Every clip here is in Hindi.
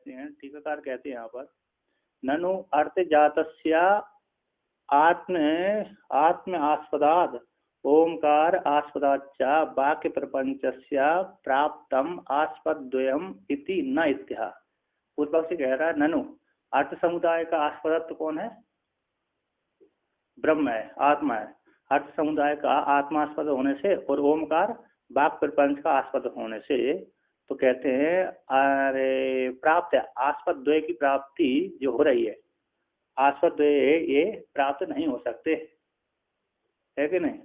कहते हैं, टीकाकार कहते हैं यहाँ पर, ननु अर्थ जातस्य आत्म आत्म आस्पदाद ओमकार आस्पदाच्च वाक्य प्रपंचस्य प्राप्तम आस्पद्वयम इति न इत्या। पूर्व पक्षी कह रहा है ननु अर्थ समुदाय का आस्पदत्व कौन है? ब्रह्म है, आत्मा है। अर्थ समुदाय का आत्मास्पद होने से और ओमकार वाक् प्रपंच का आस्पद होने से, तो कहते हैं अरे प्राप्त है, आस्पद द्वय की प्राप्ति जो हो रही है, आस्पद द्वय ये प्राप्त नहीं हो सकते, है कि नहीं?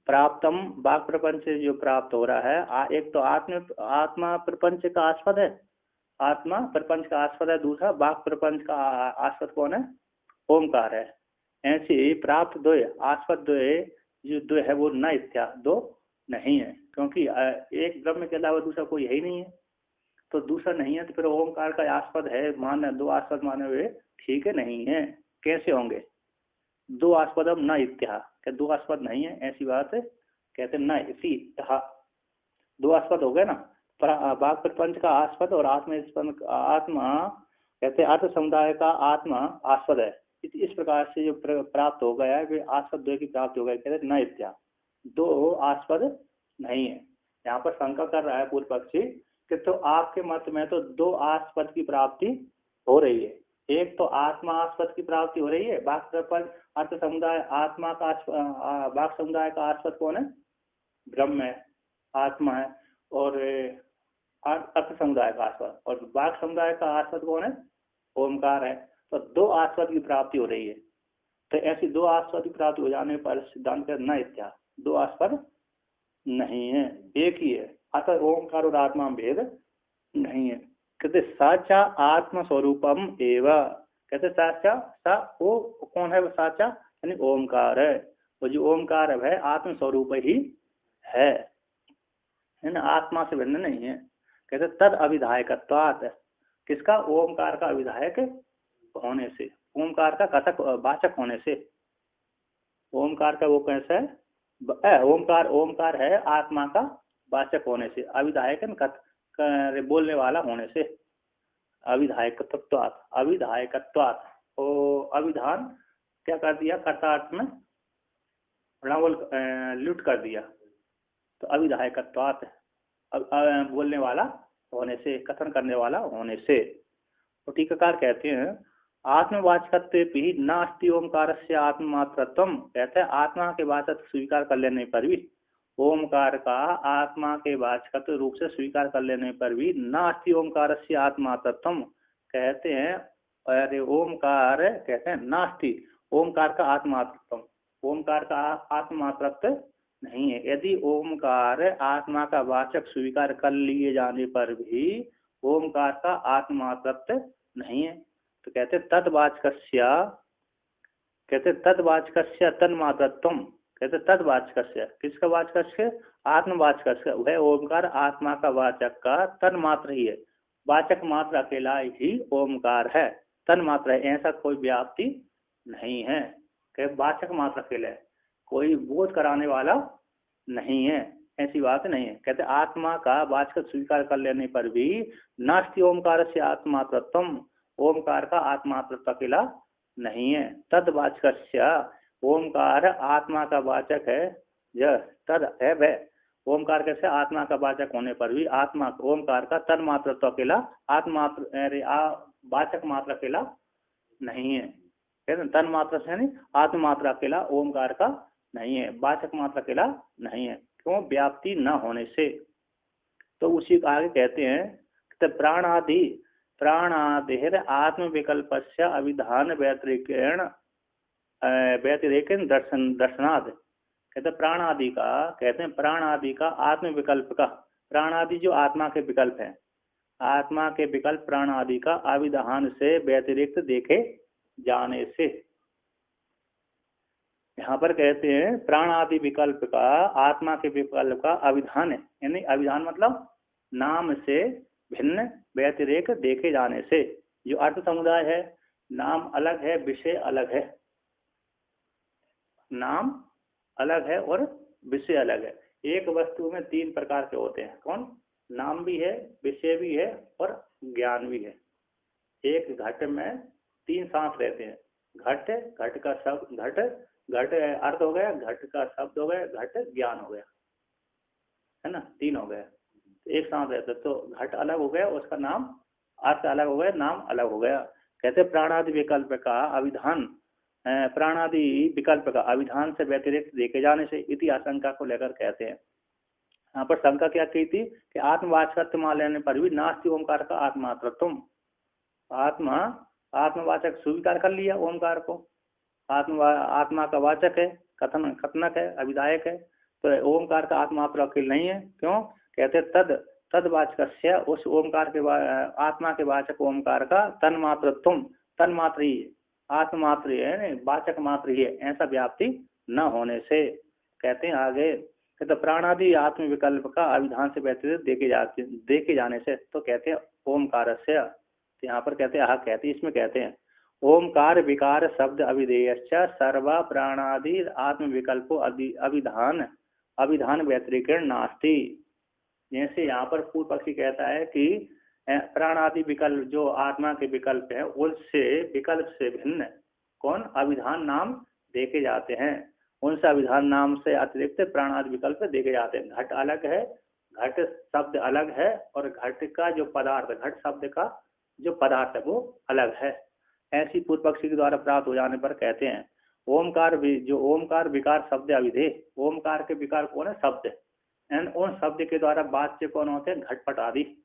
प्राप्तम वाक् प्रपंच से जो प्राप्त हो रहा है, एक तो आत्मा प्रपंच का आस्पद है, आत्मा प्रपंच का आस्पद है, दूसरा वाक् प्रपंच का आस्पद कौन है? ओमकार है। ऐसे प्राप्त द्वय आस्पद द्वय जो द्वय है वो न इत्या, दो नहीं है, क्योंकि एक ब्रह्म के अलावा दूसरा कोई है ही नहीं है, तो दूसरा नहीं है, तो फिर ओमकार का आस्पद है माने, दो आस्पद माने हुए ठीक है नहीं है, कैसे होंगे? दो आस्पदम न इत्या, क्या दो आस्पद नहीं है? ऐसी बात कहते न इसी दो आस्पद हो गए ना, वाक् प्रपंच का आस्पद और आत्मा कहते अर्थ समुदाय का आत्मा आस्पद है, इस प्रकार से जो प्राप्त हो गया है वे आस्पद द्वय की प्राप्ति हो गई, कहते न इत्या, दो आस्पद नहीं है। यहाँ पर शंका कर रहा है पूर्व पक्षी कि तो आपके मत में तो दो आस्पद की प्राप्ति हो रही है, एक तो आत्मा आस्पद की प्राप्ति हो रही है, वाक् प्रपंच अर्थ समुदाय आत्मा का वाक् समुदाय का आस्पद कौन है? ब्रह्म है, आत्मा है, और अर्थ समुदाय का आस्पद, और वाक् समुदाय का आस्पद कौन है? ओमकार है। तो दो आस्पद की प्राप्ति हो रही है, तो ऐसी दो आस्पद की प्राप्ति हो जाने पर सिद्धांत का न इत्या, दो आस्पद नहीं है, एक ही है, अतः ओमकार और आत्मा भेद नहीं है। कहते साचा आत्म स्वरूपम एवं, कहते साचा सा वो कौन है? वो साचा यानी ओमकार है, वो जो ओमकार है आत्म स्वरूप ही है ना, आत्मा से भिन्न नहीं है। कहते तद अविधायकत्वात्, किसका? ओमकार का अविधायक होने से, ओमकार का कथक वाचक होने से, ओमकार का वो कैसा है? ओमकार है आत्मा का वाचक होने से, अविधायक बोलने वाला होने से, अविधायकत्वात्, अविधायकत्वात्, ओ अविधान क्या कर दिया? कर्तार्थ में लुट कर दिया, तो अविधायकत्वात् बोलने वाला होने से, कथन करने वाला होने से। तो टीकाकार कहते हैं आत्मवाचकत्व भी नास्ति ओमकार से आत्ममात्रत्वम, कहते हैं आत्मा के वाचक स्वीकार कर लेने पर भी, ओमकार का आत्मा के वाचकत्व रूप से स्वीकार कर लेने पर भी नास्ति ओमकार से आत्ममात्रत्वम, कहते हैं अरे ओमकार कहते हैं नास्ति, ओमकार का आत्ममात्रत्वम, ओमकार का आत्ममात्रत्व नहीं है। यदि ओमकार आत्मा का वाचक स्वीकार कर लिए जाने पर भी ओमकार का आत्ममात्रत्व नहीं है, तो कहते तद्वाचकस्य, कहते तद्वाचकस्य तन्मात्रत्वम, कहते तद्वाचकस्य, किसका वाचकस्य? आत्मवाचकस्य, वह ओमकार आत्मा का वाचक का तन्मात्र ही है, वाचक मात्र अकेला ही ओमकार है, तन्मात्र है, ऐसा कोई व्याप्ति नहीं है, कह वाचक मात्र अकेला है, कोई बोध कराने वाला नहीं है, ऐसी बात नहीं है। कहते आत्मा का वाचक स्वीकार कर लेने पर भी नास्ति ओमकार से आत्मात्रत्वम, ओमकार का आत्मात्रत्व अकेला नहीं है। तद्वाचकस्य, ओमकार आत्मा का वाचक है, यह तद है वह, ओमकार कैसे? आत्मा का वाचक होने पर भी आत्मा ओमकार का तन्मात्रत्व अकेला आत्मात्र वाचक मात्र अकेला नहीं है, कहते तन्मात्र से नहीं, आत्ममात्र अकेला ओमकार का नहीं है, वाचक मात्र अकेला नहीं है, क्यों? व्याप्ति न होने से। तो उसी को आगे कहते हैं प्राणादिर आत्म विकल्प से अविधान व्यतिरेकेण दर्शनाद, कहते प्राण आदि का, कहते हैं प्राण आदि का आत्म विकल्प का, प्राण आदि जो आत्मा के विकल्प हैं, आत्मा के विकल्प प्राण आदि का अविधान से व्यतिरिक्त देखे जाने से, यहाँ पर कहते हैं प्राण आदि विकल्प का आत्मा के विकल्प का अविधान है, यानी अविधान मतलब नाम से भिन्न व्यतिरेक देखे जाने से। जो अर्थ समुदाय है, नाम अलग है, विषय अलग है, नाम अलग है और विषय अलग है। एक वस्तु में तीन प्रकार के होते हैं, कौन? नाम भी है, विषय भी है और ज्ञान भी है। एक घट में 3 सांस रहते हैं। घट, घट का शब्द घट, घट अर्थ हो गया, घट का शब्द हो गया, घट ज्ञान हो गया, है ना, 3 हो गया। एक सांस रहता है तो घट अलग हो गया, उसका नाम अर्थ अलग हो गया, नाम अलग हो गया। कहते प्राणादि विकल्प का अविधान, प्राणादि विकल्प का अविधान से व्यतिरिक्त देखे जाने से इति आशंका को लेकर कहते हैं। यहाँ पर शंका क्या की थी कि आत्मवाचकत्व मान लेने पर भी नास्ति ओमकार का आत्मात्रत्व, आत्मा आत्मवाचक स्वीकार कर लिया ओमकार को, आत्मा का वाचक है, कथनक है, अभिधायक है, तो ओमकार का आत्मात्र अकेले नहीं है। क्यों कहते तदवाचक उस ओमकार के आत्मा के वाचक ओमकार का तन्मात्रत्व, तन्मात्र ही आत्ममात्र है, वाचक मात्र ही है, ऐसा व्याप्ति न होने से। कहते हैं आगे तो प्राणादि आत्म विकल्प का अविधान से व्यतिरिक्त देखे जाने से, तो कहते हैं ओमकार से। तो यहाँ पर कहते हैं कहते इसमें कहते हैं ओमकार विकार शब्द अविधेयश्च सर्वा प्राणादि आत्म विकल्पो अविधान अविधान व्यतिरिक्त नास्ति। जैसे यहाँ पर पूर्व पक्षी कहता है कि प्राणादि विकल्प जो आत्मा के विकल्प है उससे विकल्प से भिन्न कौन अविधान नाम देखे जाते हैं, उनसे अविधान नाम से अतिरिक्त प्राणादि विकल्प देखे जाते हैं। घट अलग है, घट शब्द अलग है, और घट का जो पदार्थ, घट शब्द का जो पदार्थ है वो अलग है। ऐसी पूर्व पक्षी के द्वारा प्राप्त हो जाने पर कहते हैं ओमकार जो ओमकार विकार शब्द अविधेय, ओमकार के विकार कौन है शब्द, एंड उन शब्द के द्वारा वाच्य कौन होते हैं घटपट आदि।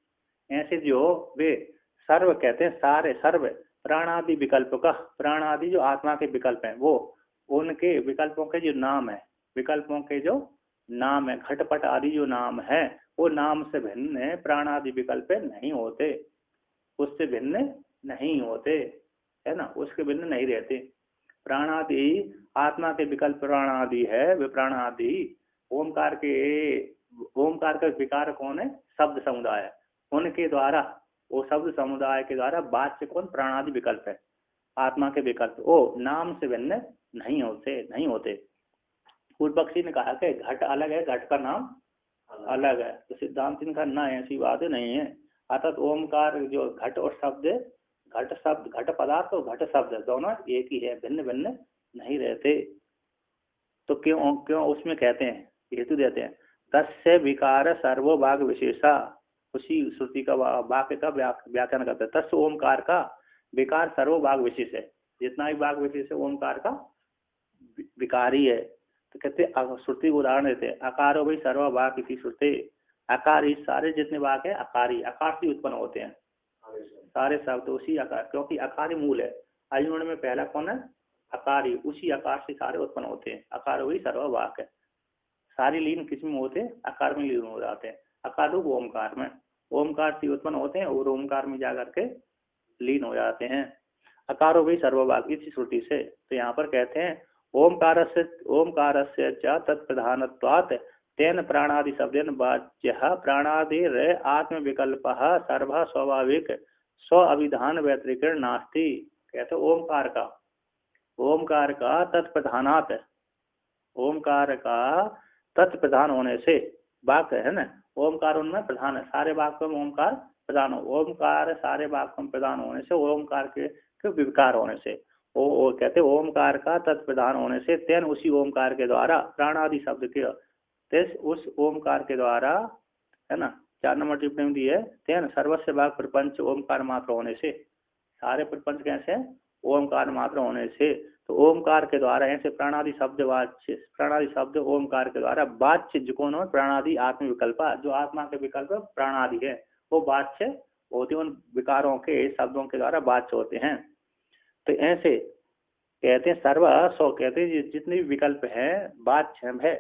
ऐसे जो वे सर्व कहते हैं सारे सर्व प्राणादि विकल्प का, प्राणादि जो आत्मा के विकल्प हैं वो उनके विकल्पों के जो नाम है, विकल्पों के जो नाम है, घटपट आदि जो नाम है वो नाम से भिन्न प्राणादि विकल्प नहीं होते, उससे भिन्न नहीं होते, है ना, उसके भिन्न नहीं रहते। प्राणादि आत्मा के विकल्प प्राणादि है, वे प्राणादि ओमकार का विकार कौन है शब्द समुदाय, उनके द्वारा वो शब्द समुदाय के द्वारा वाच्य कौन प्राणादि विकल्प है, आत्मा के विकल्प वो नाम से भिन्न नहीं होते। पूर्व पक्षी ने कहा कि घट अलग है, घट का नाम अलग है, तो सिद्धांत इनका ना ऐसी बात नहीं है। अर्थात ओमकार जो घट और शब्द, घट शब्द घट पदार्थ और घट शब्द दोनों एक ही है, भिन्न भिन्न नहीं रहते। तो क्यों उसमें कहते हैं, हेतु देते हैं तस्य विकार सर्वभाग विशेषा, उसी श्रुति का वाक्य का व्याख्यान करते हैं। तस्य ओमकार का विकार सर्वभाग विशेष है, जितना भी भाग विशेष है ओमकार का विकारी है। तो कहते श्रुति उदाहरण देते हैं अकारो भाई सर्वभाग किसी श्रुति, आकार सारे जितने भाग है अकारी, आकार से उत्पन्न होते हैं सारे शब्द, उसी आकार, क्योंकि आकारी मूल है। आयुर्ण में पहला कौन है अकारी, उसी आकार से सारे उत्पन्न होते हैं। आकार वही सर्वभाग है, सारे लीन किस में होते हैं आकार में लीन हो जाते हैं। आकार रूप ओमकार में, ओमकार से उत्पन्न होते हैं और ओमकार में जाकर के लीन हो जाते हैं। अकारो भी सर्वभाग इसी श्रुति से। तो यहाँ पर कहते हैं ओमकार से तत्प्रधानत्वात् तेन प्राणादि शब्देन वाच्यः प्राणादिर आत्म विकल्प सर्व स्वाभाविक स्व अविधान व्यतिरिक्त नास्ति। कहते ओमकार का तत्प्रधानात्, ओमकार का तत्प्रधान होने से, वाक्य है ना ओमकार उनमें प्रधान है, सारे वाक्यों में ओमकार प्रधान हो, ओमकार सारे वाक्यों में प्रधान होने से, ओमकार के विकार होने से, वो कहते ओमकार का तत्प्रधान होने से तेन उसी ओमकार के द्वारा प्राणादि शब्द के तेज उस ओमकार के द्वारा, है ना, 4 नंबर टिप्पणी दी है तेन सर्वस्व भाग प्रपंच ओमकार मात्र होने से, सारे प्रपंच कैसे ओमकार मात्र होने से। तो ओमकार के द्वारा ऐसे प्राणादि शब्द वाच्य, प्राणादि शब्द ओमकार के द्वारा वाच्य जो कौन हो प्राणादि आत्म विकल्प, जो आत्मा के विकल्प प्राणादि है वो वाच्य होते, उन विकारों के शब्दों के द्वारा वाच्य होते हैं। तो ऐसे कहते हैं सर्वस्व, कहते हैं जितने भी विकल्प है वाच्य है,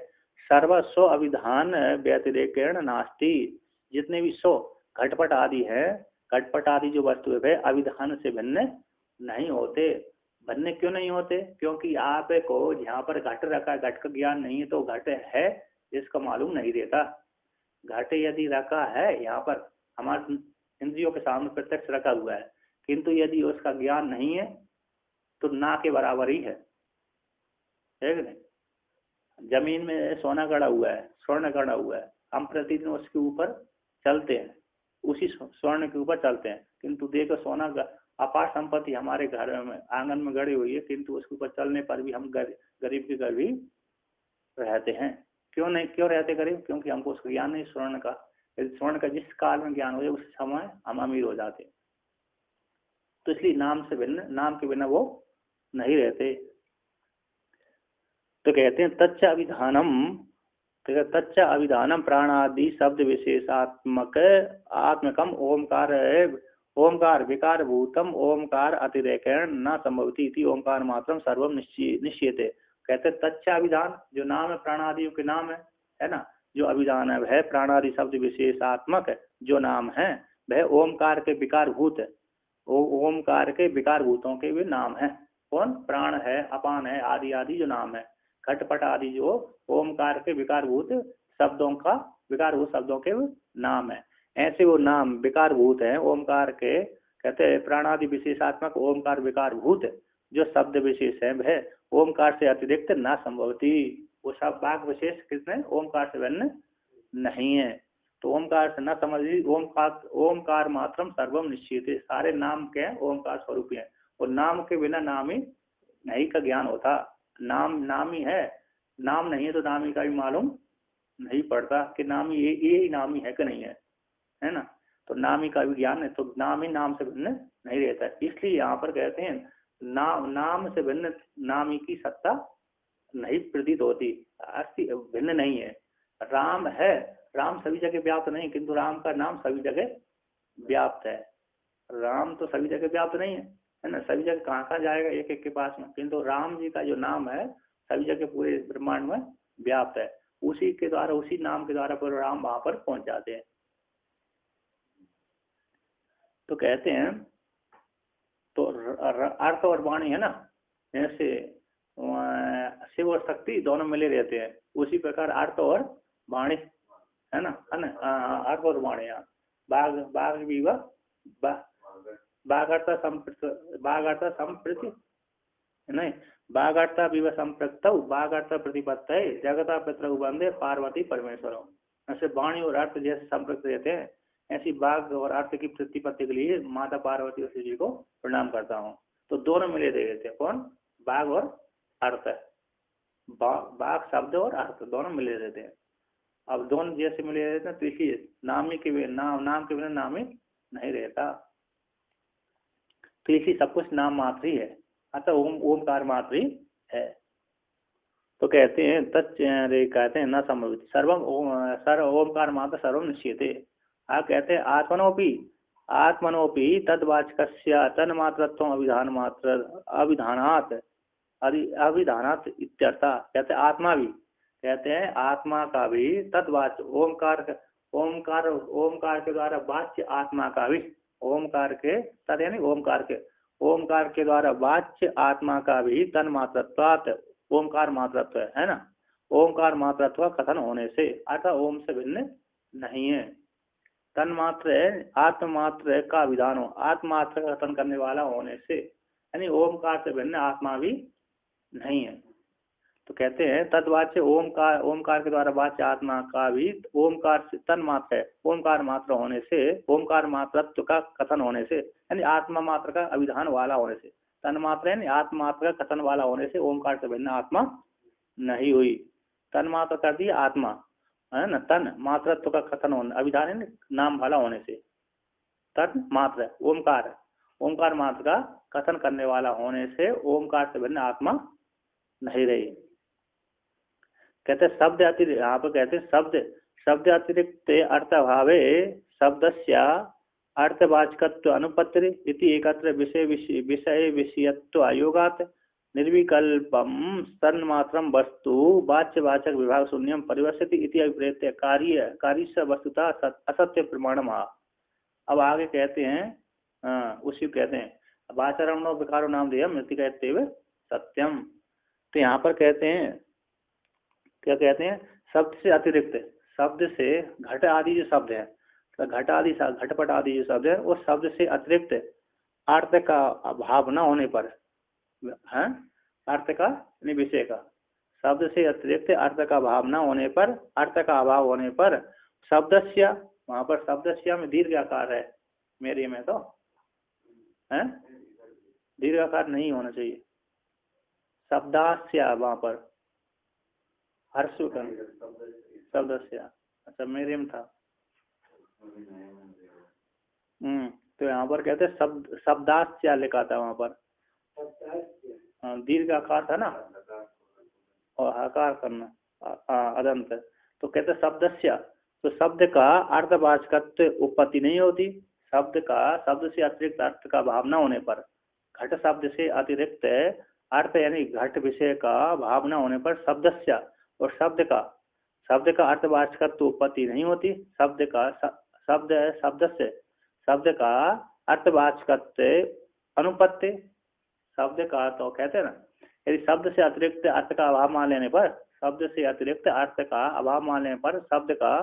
सर्वस्व अविधान व्यतिरेकेण नास्ति, जितने भी सो घटपट आदि है, घटपट आदि जो वस्तु है अविधान से भिन्न नहीं होते। भिन्न क्यों नहीं होते, क्योंकि आप को यहाँ पर घट रखा, घट का ज्ञान नहीं है तो घट है इसका मालूम नहीं रहता। घट यदि रखा है यहाँ पर हमारे इंद्रियों के सामने प्रत्यक्ष रखा हुआ है, किंतु यदि उसका ज्ञान नहीं है तो ना के बराबर ही है कि नहीं। जमीन में सोना गड़ा हुआ है, स्वर्ण गड़ा हुआ है, हम प्रतिदिन उसके ऊपर चलते हैं, उसी स्वर्ण के ऊपर चलते हैं, किंतु देखो सोना अपार संपत्ति हमारे घर में आंगन में गड़ी हुई है, किंतु उसके ऊपर चलने पर भी हम गरीब के घर भी रहते हैं। क्यों नहीं, क्यों रहते गरीब? क्योंकि हमको उसका ज्ञान नहीं स्वर्ण का। यदि स्वर्ण का जिस काल में ज्ञान हो जाए उस समय हम अमीर हो जाते। तो इसलिए नाम से भिन्न, नाम के बिना वो नहीं रहते। तो कहते हैं तच्च अभिधानम, तच्च अभिधानम प्राणादि शब्द विशेषात्मक आत्मकम ओमकार ओमकार विकार भूतम ओमकार अतिरेकेण न संभवती इति ओमकार मात्रम सर्वम निश्चयते। कहते तच्च अभिधान, जो नाम है प्राणादियों के नाम है ना, जो अभिधान है प्राणादि शब्द विशेषात्मक जो नाम है वह ओमकार के विकार भूत है। ओमकार के विकार भूतों के भी नाम है। कौन? प्राण है, अपान है, आदि आदि जो नाम है, घटपट आदि जो ओमकार के विकारभूत शब्दों का, विकारभूत शब्दों के नाम है। ऐसे वो नाम विकारभूत है ओमकार के। कहते हैं प्राणादि विशेषात्मक ओमकार विकारभूत जो शब्द विशेष है वह ओमकार से अतिरिक्त ना संभवती। वो सब वाक विशेष किसने? ओमकार से भिन्न नहीं है। तो ओमकार से न समझी, ओमकार मात्रम सर्वम निश्चित है। सारे नाम के ओमकार स्वरूप है, और नाम के बिना नाम ही नहीं का ज्ञान होता। नाम नाम ही है, नाम नहीं है तो नाम ही का भी मालूम नहीं पड़ता कि नाम ये नाम ही है कि नहीं है ना। तो नाम ही का भी ज्ञान है, तो नाम ही नाम से भिन्न नहीं रहता। इसलिए यहाँ पर कहते हैं नाम से भिन्न नाम ही की सत्ता नहीं प्रतीत होती, भिन्न नहीं है। राम है, राम सभी जगह व्याप्त नहीं, किंतु राम का नाम सभी जगह व्याप्त है। राम तो सभी जगह व्याप्त नहीं है ना, सभी जगह कहाँ जाएगा एक एक के पास में, किंतु राम जी का जो नाम है सभी जगह पूरे ब्रह्मांड में व्याप्त है। उसी के द्वारा, उसी नाम के द्वारा पर राम वहां पर पहुंच जाते हैं। तो कहते हैं तो अर्थ और वाणी है ना, जैसे शिव और शक्ति दोनों मिले रहते हैं, उसी प्रकार अर्थ और वाणी है ना, अर्थ और वाणी। बाघ बाघ भी बाघर्ता संप्रति नहीं, बाघर्ता विव संप्रक्त बाघर्ता प्रतिपत्त है जगता पितृ वंदे पार्वती परमेश्वर। ऐसे वाणी और अर्थ जैसे संप्रक्त रहते हैं, ऐसी बाघ और अर्थ की प्रतिपत्ति के लिए माता पार्वती और शिव जी को प्रणाम करता हूँ। तो दोनों मिले रहते हैं, कौन? बाघ और अर्थ। बाघ शब्द और अर्थ दोनों मिले रहते हैं। अब दोनों जैसे मिले रहते हैं तो इसी नाम के नाम के बिना नाम ही नहीं रहता। तो इसी सब कुछ नाम मात्र ही है, अतः ओमकार मात्र ही है। तो कहते हैं कहते हैं न संभवित सर्वम ओमकार मात्र सर्वम निश्चिते। आप कहते हैं आत्मनोपि तद्वाचकस्य तन्मात्रत्व अभिधान मात्र अभिधानात् इत्यर्थ। कहते हैं आत्मा भी, कहते हैं आत्मा का भी तद्वाच ओमकार के द्वारा वाच्य आत्मा का भी, ओमकार के तद यानी ओमकार के द्वारा वाच्य आत्मा का भी तन्मात्रत्वात् ओमकार मात्रत्व है ना, ओमकार मात्रत्व कथन होने से, अतः ओम से भिन्न नहीं है। तन्मात्र आत्ममात्र का विधान हो, आत्मात्र का कथन करने वाला होने से, यानी ओमकार से भिन्न आत्मा भी नहीं है। तो कहते हैं तद्वाच्य ओमकार के द्वारा वाच्य आत्मा का भी ओमकार से तन्मात्र है, ओमकार मात्र होने से, ओमकार मात्रत्व का कथन होने से, यानी आत्मा मात्र का अभिधान वाला होने से, तन्मात्र यानी आत्मात्र का कथन वाला होने से ओमकार से भिन्न आत्मा नहीं हुई। तन्मात्र कर दिया आत्मा है ना, तन मात्रत्व का कथन होने, अभिधान है नाम वाला होने से, तन मात्र ओमकार मात्र का कथन करने वाला होने से ओमकार से भिन्न आत्मा नहीं रही। कहते शब्द अतिरिक्त, यहाँ पर कहते शब्द अतिरिक्त अर्थभावे शब्दस्य अर्थवाचकत्व अनुपत्ति इति एकत्र विषय विषयत्व अयोगात् निर्विकल्पम तन्मात्रम वस्तु वाच्यवाचक विभाग शून्यम परिवर्तित इति अभिप्रेत्य कार्य वस्तुतः असत्य प्रमाणम। अब आगे कहते हैं उसी कहते हैं वाचरणो विकारो नाम देयम मृतिकैत्य सत्यम। तो यहाँ पर कहते हैं क्या कहते हैं, शब्द से अतिरिक्त, शब्द से घट आदि जो शब्द है, तो घटपट आदि जो शब्द है, उस शब्द से अतिरिक्त अर्थ का अभाव न होने पर है, अर्थ का विषय का, शब्द से अतिरिक्त अर्थ का भाव न होने पर, अर्थ का अभाव होने पर शब्दस्य, वहां पर शब्दस्य में दीर्घ आकार है मेरे में, तो है, दीर्घाकार नहीं होना चाहिए। शब्दास्य वहां पर हर्ष शब्दस्य, अच्छा मेरे में था। तो यहाँ पर कहते हैं शब्दास्य लिखा था वहां पर, दीर्घाकार था ना, और हकार करना अदंत। तो कहते शब्दस्य, तो शब्द का अर्थवाचकत्व उत्पत्ति नहीं होती। शब्द से अतिरिक्त अर्थ का भाव न होने पर, घट शब्द से अतिरिक्त अर्थ यानी घट विषय का भाव न होने पर शब्दस्य, और शब्द का अर्थवाचकत्व उत्पत्ति नहीं होती। शब्द का अर्थवाचकत्व अनुपत्ति, शब्द का तो कहते हैं ना, यदि शब्द से अतिरिक्त अर्थ का अभाव मान लेने पर, शब्द से अतिरिक्त अर्थ का अभाव मान लेने पर शब्द का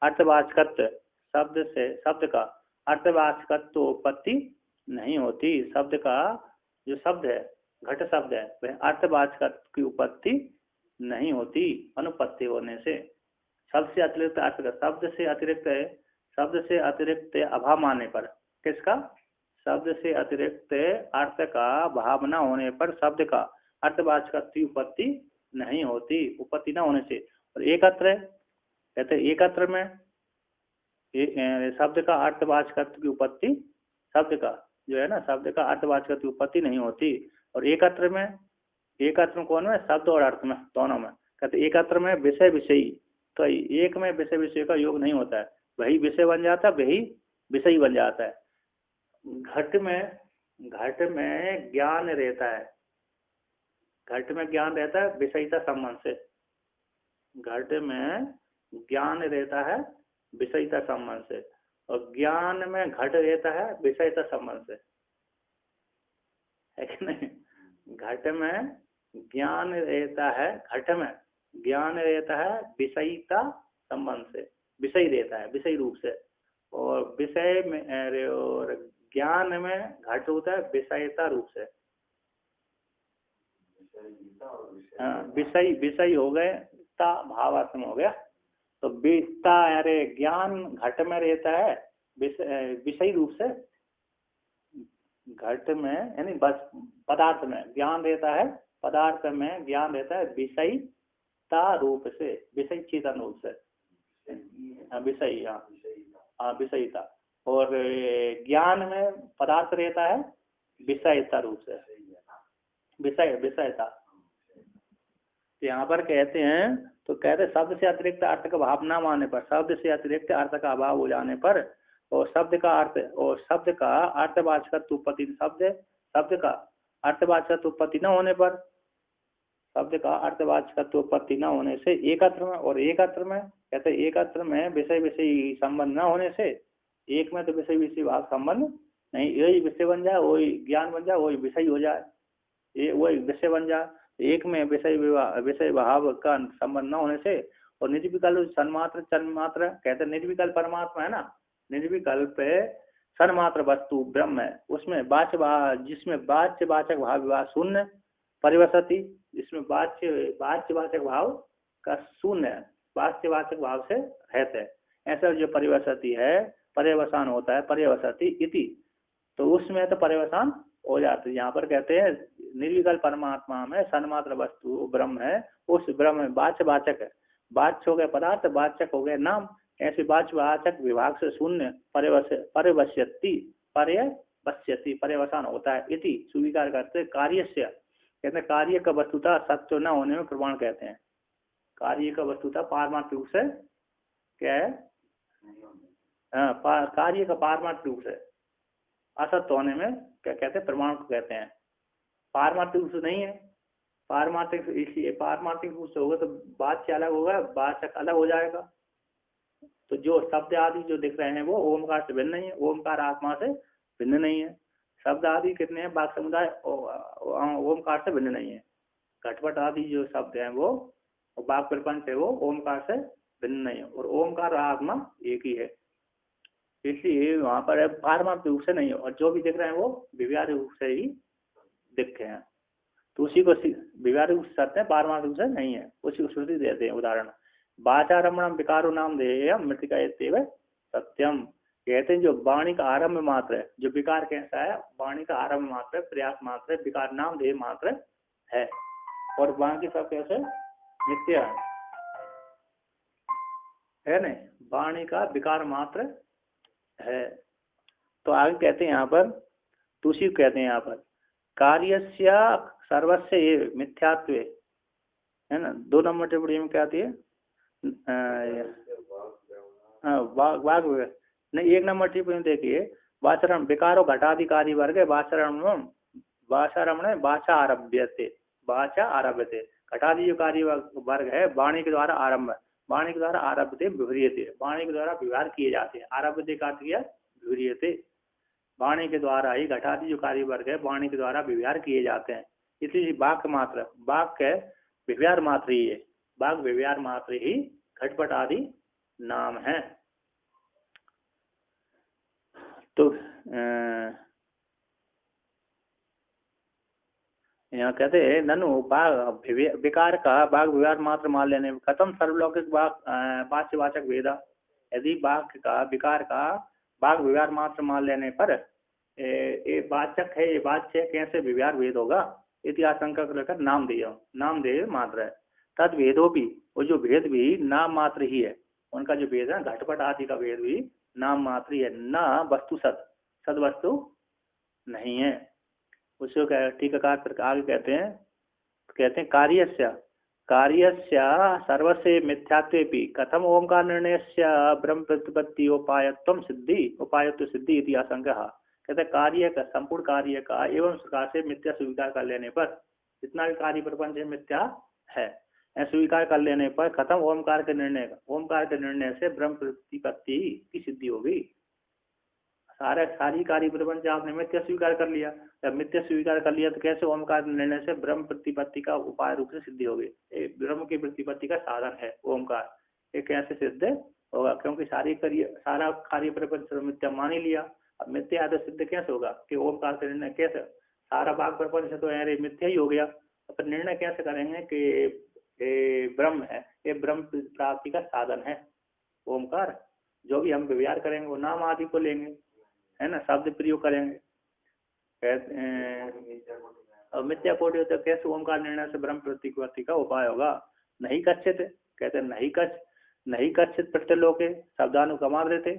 अर्थवाचकत्व, शब्द का अर्थवाचकत्व उत्पत्ति नहीं होती। शब्द का जो शब्द है, घट शब्द है, वह अर्थवाचकत्व की उत्पत्ति नहीं होती अनुपत्ति होने से। शब्द से अतिरिक्त अर्थ का, शब्द से अतिरिक्त अभाव मानने पर, किसका? शब्द से अतिरिक्त अर्थ का भाव न होने पर शब्द का अर्थवाचकत्व की उत्पत्ति नहीं होती, उत्पत्ति न होने से। और एकत्र कहते एकत्र में शब्द का अर्थवाचकत्व की उत्पत्ति, शब्द का जो है ना, शब्द का अर्थवाचकत्व की उत्पत्ति नहीं होती। और एकत्र में कौन में? शब्द और अर्थ में, दोनों में। कहते एकत्र में विषय विषयी, तो एक में विषय विषय का योग नहीं होता है, वही विषय बन जाता है, वही विषयी बन जाता है। घट में ज्ञान रहता है, घट में ज्ञान रहता है विषयिता संबंध से, घट में ज्ञान रहता है विषयिता संबंध से, और ज्ञान में घट रहता है विषयिता संबंध से, है कि नहीं? घट में ज्ञान रहता है, घट में ज्ञान रहता है विषयिता संबंध से, विषय रहता है विषय रूप से, और विषय में और ज्ञान में घट होता है विषयता रूप से। हाँ, विषय हो गए, ता भावात्म हो गया। तो विषता अरे ज्ञान घट में रहता है विषय रूप से, घट में यानी बस पदार्थ में ज्ञान रहता है, पदार्थ में ज्ञान रहता है विषयता रूप से, विषय चेतन रूप से, विषय, हाँ विषयता। और ज्ञान में पदार्थ रहता है विषयता रूप से, विषयता। यहाँ पर कहते हैं, तो कहते शब्द से अतिरिक्त अर्थ का भाव न मानने पर, शब्द से अतिरिक्त अर्थ का अभाव हो जाने पर, और शब्द का अर्थवाचकत्व उत्पत्ति, शब्द का अर्थवाचकत्व उत्पत्ति न होने पर, शब्द का अर्थवाचकत्व उत्पत्ति न होने से एकत्र में, और एकत्र में कहते एकत्र में विषय विषय संबंध न होने से, एक में तो विषय विषय भाव संबंध नहीं, यही विषय बन जाए, वही ज्ञान बन जाए, वही विषय हो जाए, ये वही विषय बन जाए। एक में विषय भाव का संबंध न होने से, और निर्विकल्प सन्मात्र चन्मात्र कहते हैं, निर्विकल्प परमात्मा है ना, निर्विकल्प सन्मात्र वस्तु ब्रह्म है, उसमें जिसमें वाच्य वाचक भाव विवाह शून्य परिवसति, जिसमें वाच्य वाचक भाव का शून्य वाच्यवाचक भाव से रहते हैं, ऐसा जो परिवसति है, पर्यवसान होता है, पर्यवसति इति, तो उसमें तो पर्यवसान हो जाते हैं। यहाँ पर कहते हैं निर्विकल्प परमात्मा में सन्मात्र वस्तु ब्रह्म है, उस ब्रह्म में वाच्य वाचक है, वाच्य हो गए पदार्थ, वाचक हो गए नाम, ऐसे वाच्य वाचक विभाग से शून्य पर्यवस्यति पर्यवसान होता है इति स्वीकार करते कार्यस्य, कहते हैं कार्य का वस्तुता सत्य न होने में प्रमाण कहते हैं। कार्य का वस्तुता पारमार्थिक रूप से क्या है? कार्य का पारमार्थिक रूप से असत्य होने में क्या कहते हैं? प्रमाण को कहते हैं। पारमार्थिक रूप से नहीं है, पारमार्थिक इसलिए पारमार्थिक रूप से होगा तो वाच्य अलग होगा, वाचक अलग हो जाएगा। तो जो शब्द आदि जो दिख रहे हैं वो ओमकार से भिन्न नहीं है, ओमकार आत्मा से भिन्न नहीं है। शब्द आदि कितने हैं? वाक समुदाय ओमकार से भिन्न नहीं है। घटपट आदि जो शब्द हैं वो वाक प्रपंच है वो ओमकार से भिन्न नहीं है, और ओमकार आत्मा एक ही है, इसलिए वहां पर पारमार्थिक रूप से नहीं है, और जो भी दिख रहे हैं वो व्यवहारिक रूप से ही दिखते हैं। तो उसी को व्यवहारिक रूप से सत्य है, पारमार्थिक रूप से नहीं है, उसी को श्रुति देते हैं। उदाहरण वाचारमणम विकारो नाम देयम मृतिका एत्येव सत्यम, कहते हैं जो वाणी का आरंभ मात्र है, जो विकार कैसा है, वाणी का आरंभ मात्र है, प्रयास मात्र है, विकार नाम देह मात्र है, और बाकी सब कैसे मिथ्या है ना, वाणी का विकार मात्र है। तो आगे कहते हैं यहाँ पर, तुसी कहते हैं यहाँ पर कार्यस्य सर्वस्य ये मिथ्यात्व है ना। 2 नंबर टिप्पणी में क्या आती है, वाग नहीं, 1 नंबर टिप्पणी देखिए, वाचरण विकारो घटाधिकारी वर्ग है, वाचरण वाचा आरभ्यते, वाचा आरभ्यते, घटादि जो कार्य वर्ग है वाणी के द्वारा आरंभ, वाणी के द्वारा आरभ्यते विव्रियते, वाणी के द्वारा व्यवहार किए जाते हैं। आरभ्यते का अर्थ किया विव्रियते, वाणी के द्वारा ही घटादि जो कार्य वर्ग है वाणी के द्वारा व्यवहार किए जाते हैं। इसलिए वाक्य मात्र, वाक्य व्यवहार मात्र ही है, वाक्य व्यवहार मात्र ही घटपट आदि नाम है। तो यहाँ कहते हैं ननु विकार का बाघ व्यवहार मात्र मान लेने में खत्म सर्वलौकिक वाच्यवाचक वेदा। यदि वाक्य का विकार का बाघ व्यवहार मात्र मान लेने पर ये वाचक है, ये वाच्य कैसे व्यवहार भेद होगा, इति आशंका को लेकर नाम देय मात्र है। तद भेदो भी, वो जो भेद भी नाम मात्र ही है, उनका जो भेद है घटपट आदि का भेद भी नाम मात्र ही है, न वस्तु सद वस्तु नहीं है। उसको टीकाकार आगे कहते हैं कार्यस्य सर्वस्य मिथ्यात्वेपि कथम ओंकार निर्णयस्य ब्रह्म प्रतिपत्तियोपायत्व सिद्धि इति आशंका। कहते हैं कार्य का, संपूर्ण कार्य का एवं प्रकार से मिथ्या स्वीकार कर लेने पर, जितना भी कार्य प्रपंच है मिथ्या है, स्वीकार कर लेने पर खत्म ओमकार के निर्णय से ब्रह्म प्रतिपत्ति की सिद्धि होगी। सारी कार्य प्रपंच आपने मिथ्या स्वीकार कर लिया, जब मिथ्या स्वीकार कर लिया तो कैसे ओमकार निर्णय से ब्रह्म प्रतिपत्ति का उपाय रूप से सिद्धि होगी। ब्रह्म की प्रतिपत्ति का साधन है ओमकार, ये कैसे सिद्ध होगा, क्योंकि सारा कार्य प्रपंच मिथ्या मान ही लिया। अब मिथ्या है तो सिद्ध कैसे होगा कि ओमकार का निर्णय कैसे, सारा भाग प्रपंच तो यार मिथ्या ही हो गया, तो निर्णय कैसे करेंगे कि ब्रह्म है, ये ब्रह्म प्राप्ति का साधन है ओमकार। जो भी हम व्यवहार करेंगे वो नाम आदि को लेंगे, है ना, शब्द प्रयोग करेंगे। अब मिथ्या कोटि होता है, कैसे ओमकार निर्णय से ब्रह्म प्रतिपत्ति का उपाय होगा। नहीं कच्चित, कहते नहीं कच्चित प्रत्यलोके शब्दानुगमा देते,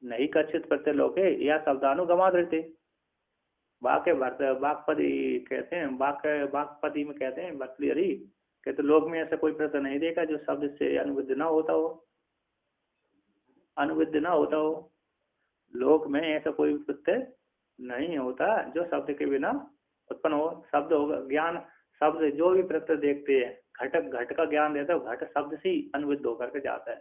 नहीं कच्चित प्रत्यलोके या शब्दानुगमा देते। वाक्पदी कहते हैं, वाक्पदी में कहते हैं भक्तिहरि, कहते लोक में ऐसा कोई प्रत्यय नहीं देखा जो शब्द से अनुविद्ध ना होता हो, लोक में ऐसा कोई प्रत्यय नहीं होता जो शब्द के बिना उत्पन्न हो। शब्द होगा ज्ञान, शब्द जो भी प्रत्यय देखते हैं, घट का ज्ञान देता है, घट शब्द से ही अनुविद्ध होकर के जाता है।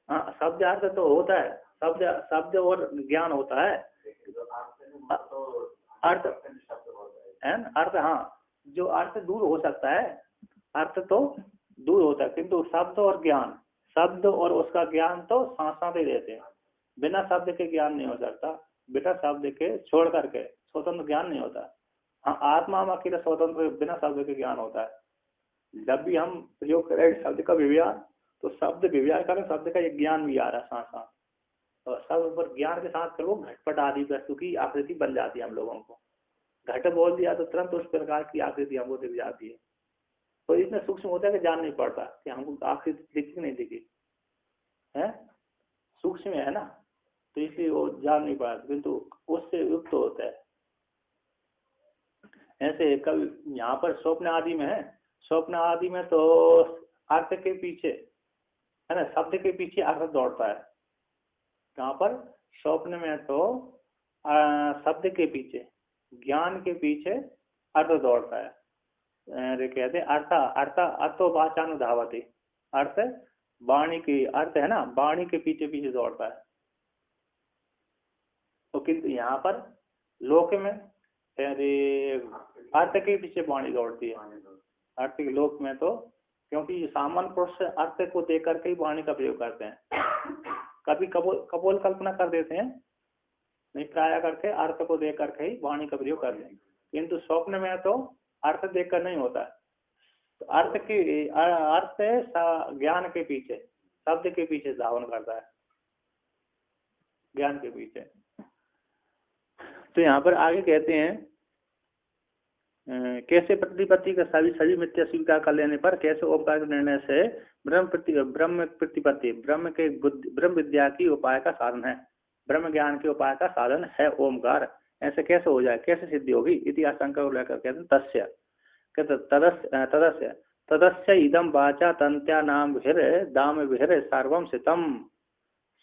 हाँ, शब्द अर्थ तो होता है, शब्द और ज्ञान होता है, अर्थ है ना, अर्थ, हाँ, जो अर्थ दूर हो सकता है, अर्थ तो दूर होता है, किंतु शब्द और ज्ञान, शब्द और उसका ज्ञान तो साथ ही देते हैं। बिना शब्द के ज्ञान नहीं हो सकता, बिना शब्द के छोड़ करके स्वतंत्र ज्ञान नहीं होता। हाँ, आत्मा में अकेले स्वतंत्र बिना शब्द के ज्ञान होता है। जब भी हम प्रयोग करें शब्द का व्यवहार, तो शब्द व्यवहार करें, शब्द का एक ज्ञान भी आ रहा है साथ, और शब्द पर ज्ञान के साथ करो घटपट आदि वस्तु की आकृति बन जाती है। हम लोगों को घट बोल दिया तो तुरंत उस प्रकार की आकृति हमको दिख जाती है। तो इतना सूक्ष्म होता है कि जान नहीं पड़ता कि हमको आकृति दिखी नहीं दिखी है, सूक्ष्म है ना, तो इसलिए वो जान नहीं पाता, किंतु उससे युक्त होता है। ऐसे कभी यहाँ पर स्वप्न आदि में है, स्वप्न आदि में तो अर्थ के पीछे, है ना, शब्द के पीछे अर्थ दौड़ता है। यहाँ पर स्वप्न में तो शब्द के पीछे, ज्ञान के पीछे अर्थ दौड़ता है। कहते अर्थो वाचानुधावती, अर्थ वाणी की, अर्थ है ना, वाणी के पीछे दौड़ता है। तो किंतु यहाँ पर लोक में अर्थ के पीछे वाणी दौड़ती है। अर्थ के लोक में तो क्योंकि सामान्य पुरुष अर्थ को देख करके ही वाणी का प्रयोग करते हैं, कभी कपोल कल्पना कर देते हैं, नहीं, प्राय करके अर्थ को देख करके ही वाणी का प्रयोग करते हैं। किंतु स्वप्न में तो अर्थ देखकर नहीं होता है, तो अर्थ की अर्थ ज्ञान के पीछे, शब्द के पीछे धावन करता है, ज्ञान के पीछे। तो यहाँ पर आगे कहते हैं कैसे प्रतिपत्ति का सभी मिथ्या स्वीकार कर लेने पर कैसे ओंकार के निर्णय से ब्रह्म प्रतिपत्ति ब्रह्म विद्या की उपाय का साधन है, ब्रह्म ज्ञान के उपाय का साधन है ओंकार, ऐसे कैसे हो जाए, कैसे सिद्धि होगी। इतिहास शंका को लेकर कहते हैं तस्य तदस्य तदस्य इदम वाचा तंत्या नाम भिर दाम भिर सर्वम सितम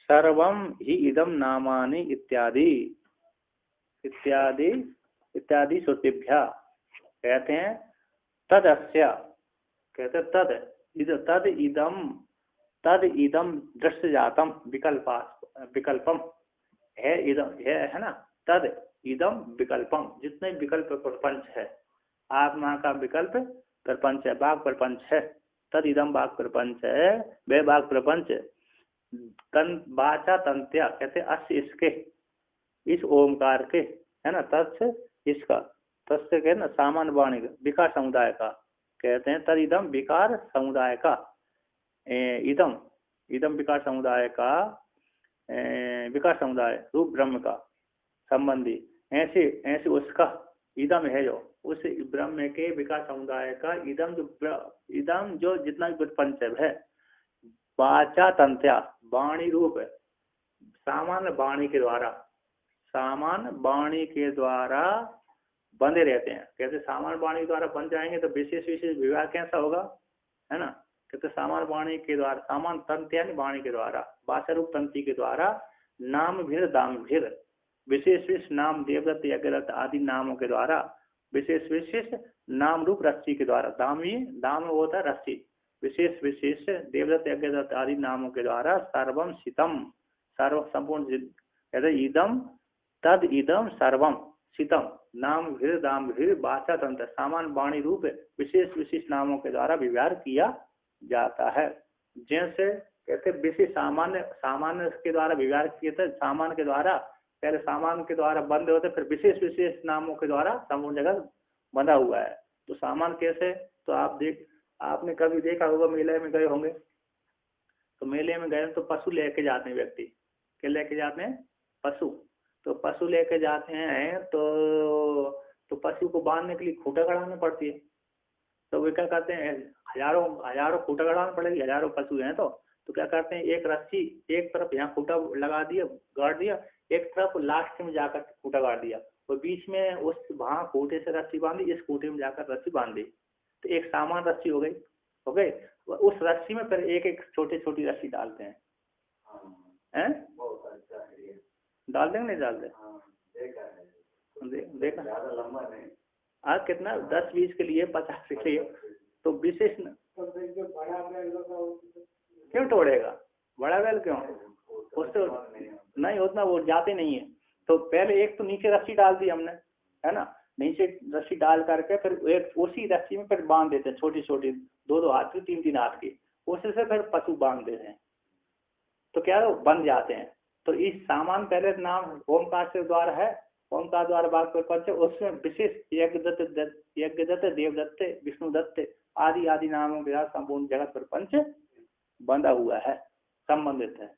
सर्वम ही इदम नामानि इत्यादि इत्यादि इत्यादि श्रुतिभ्या। कहते हैं तदस्य, कहते तद इदम दृश्य जातम विकल्पम है, इदम है ना, तद इदम विकल्पम, जितने विकल्प प्रपंच है, आत्मा का विकल्प प्रपंच है, बाघ प्रपंच है, तद इदम बाघ प्रपंच है, वे बाघ प्रपंच वाचा तंत्या, कहते अस्य इसके, इस ओमकार के, है ना, तत्स्य इसका, तत्स्य के ना सामान्य वाणी विकार समुदाय का, कहते हैं तद इदम विकार समुदाय का, इदम इदम विकार समुदाय का, विकार समुदाय रूप ब्रह्म का संबंधी, ऐसे ऐसे उसका इदम है जो उस ब्रह्म के विकार समुदाय का इदम जो जितना भी प्रपंच है वाचा तंत्या, वाणी रूप सामान्य वाणी के द्वारा, सामान्य वाणी के द्वारा बंधे रहते हैं। कहते सामान्य वाणी के द्वारा बन जाएंगे तो विशेष विशेष विवाह कैसा होगा, है ना। कहते सामान्य वाणी के द्वारा, सामान्य तंत्र यानी वाणी के द्वारा, वाचा रूप तंत्री के द्वारा, नाम भिर दाम भिर, विशेष विशेष नाम देवदत्त यज्ञदत्त आदि नामों के द्वारा, विशेष विशेष नाम रूप रस्सी के द्वारा, दाम होता है रस्सी, विशेष विशेष देवदत्त यज्ञदत्त आदि नामों के द्वारा सर्वम सितम, सर्व संपूर्ण, कहते इदम तद इदम सर्वम सितम, नाम भिर दाम भिर वाचा तंत्र, सामान्य वाणी रूप विशेष विशेष नामों के द्वारा व्यवहार किया जाता है। जैसे कहते विशेष सामान्य के द्वारा व्यवहार किए थे, सामान्य के द्वारा, पहले सामान्य के द्वारा बंद होते, फिर विशेष विशेष नामों के द्वारा संपूर्ण जगत बंधा हुआ है। तो सामान्य कैसे, तो आपने कभी देखा होगा, मेले में गए होंगे, तो मेले में गए तो पशु लेके जाते हैं व्यक्ति, क्या लेके जाते हैं, पशु। तो पशु लेके जाते हैं तो पशु को बांधने के लिए खूंटा गड़ानी पड़ती है। तो वे क्या करते हैं, हजारों खूंटा गड़ाना पड़ेगी, हजारों पशु हैं तो क्या करते हैं, एक रस्सी एक तरफ यहाँ खूंटा लगा दिया, गाड़ दिया, एक तरफ लास्ट में जाकर खूंटा गाड़ दिया, और बीच में उस वहाँ खूंटे से रस्सी बांधी, इस खूंटे में जाकर रस्सी बांध दी, तो एक सामान रस्सी हो गई। उस रस्सी में फिर एक एक छोटी छोटी रस्सी डालते हैं, डाल देंगे नहीं डालते, देखा आज कितना 10-20 के लिए 50 के लिए, तो विशेष क्यों तोड़ेगा, बड़ा बैल क्यों, उससे नहीं उतना वो जाते नहीं है। तो पहले एक तो नीचे रस्सी डाल दी हमने, है ना, नीचे रस्सी डाल करके फिर एक उसी रस्सी में फिर बांध देते हैं, छोटी छोटी 2-2 हाथ की 3-3 हाथ की, उससे फिर पशु बांध देते हैं, तो क्या बन जाते हैं। तो इस सामान पहले नाम ओमकार से द्वारा है, ओमकार द्वारा बाघ प्रपंच, उसमें विशेष यज्ञदत्त देवदत्त विष्णुदत्त आदि आदि नामों के साथ संपूर्ण जगत प्रपंच बंधा हुआ है, संबंधित है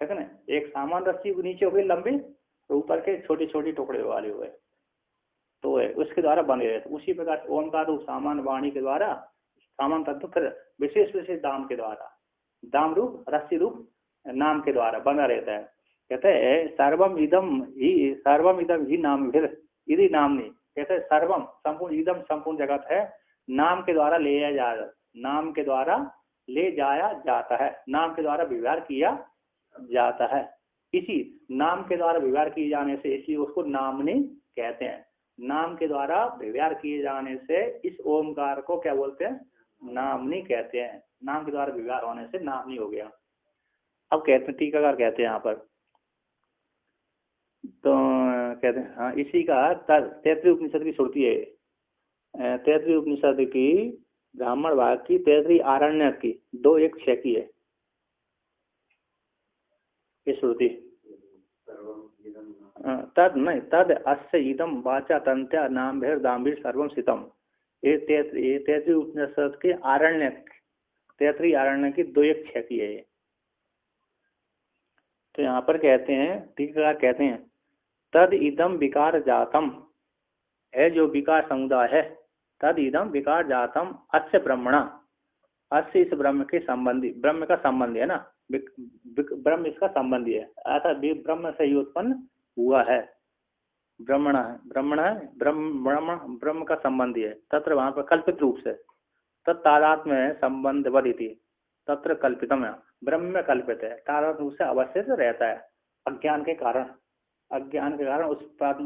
ना। एक सामान रस्सी नीचे हो गई लंबी, तो ऊपर के छोटे छोटे टुकड़े वाले हुए, तो उसके द्वारा बने रहते। उसी प्रकार ओमकार रूप सामान वाणी के द्वारा, सामान तत्व फिर विशेष विशेष दाम के द्वारा, दाम रूप रस्सी रूप नाम के द्वारा बना रहता है। कहते हैं सर्वम इदम ही नाम फिर यदि नाम नहीं, कहते हैं सर्वम संपूर्ण इदम संपूर्ण जगत है, नाम के द्वारा नाम के द्वारा ले जाया जाता है, नाम के द्वारा व्यवहार किया जाता है। इसी नाम के द्वारा व्यवहार किए जाने से इसलिए उसको नामनी कहते हैं। नाम के द्वारा व्यवहार किए जाने से इस ओमकार को क्या बोलते हैं, नामनी कहते हैं। नाम के द्वारा व्यवहार होने से नामनी हो गया। अब कहते हैं टीकाकार कहते हैं यहाँ पर, तो कहते हैं हाँ इसी का तैतृय उपनिषद की श्रुति है, तैतृय उपनिषद की ब्राह्मण भाग की, तैतृय आरण्यक की 2:1-6 की है ये श्रुति। तद अस्य इदम वाचा तंत्या नाम भेर दाम्भीर सर्वम सितम, ये तैतृय उपनिषद के आरण्यक, तैतृय आरण्य की 2:1 की है ये। तो यहाँ पर कहते हैं, टीकाकार कहते हैं, तद इदम विकार जातम, है जो विकार समुदाय है, तद इदम विकार जातम अस्य ब्रह्मणा, अस्य इस ब्रह्म के संबंधी, ब्रह्म का संबंधी है ना, ब्रह्म इसका संबंधी है, अर्थात ब्रह्म से ही उत्पन्न हुआ है, ब्रह्मण है, ब्रह्मण है, ब्रह्म का संबंधी है, तत्र वहां पर कल्पित रूप से, तत्तादात्म्य है संबंध वदिति, तत्र कल्पितम है, ब्रह्म में कल्पित है, तादात्म्य रूप से अवस्थित रहता है, अज्ञान के कारण, अज्ञान के कारण उस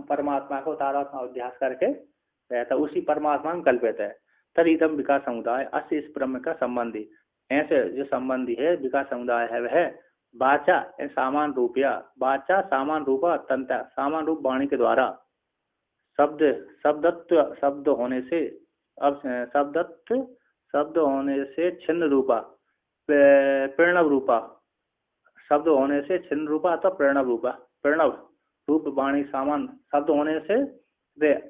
परमात्मा को तादात्म्य अध्यास करके रहता है, उसी परमात्मा में कल्पित है। तदिदम विकार समुदाय अस्य इस ब्रह्म का संबंधी, ऐसे जो संबंधी है विकार समुदाय है वह वाचा सामान रूपया, वाचा सामान रूपा तंत्र, सामान रूप वाणी के द्वारा, शब्द शब्दत्व शब्द होने से, अब शब्दत्व शब्द होने से छिन्न रूपा, प्रणव रूपा, शब्द होने से छिन्न रूपा अथवा प्रणव रूपा, प्रणव रूप वाणी सामान, शब्द होने से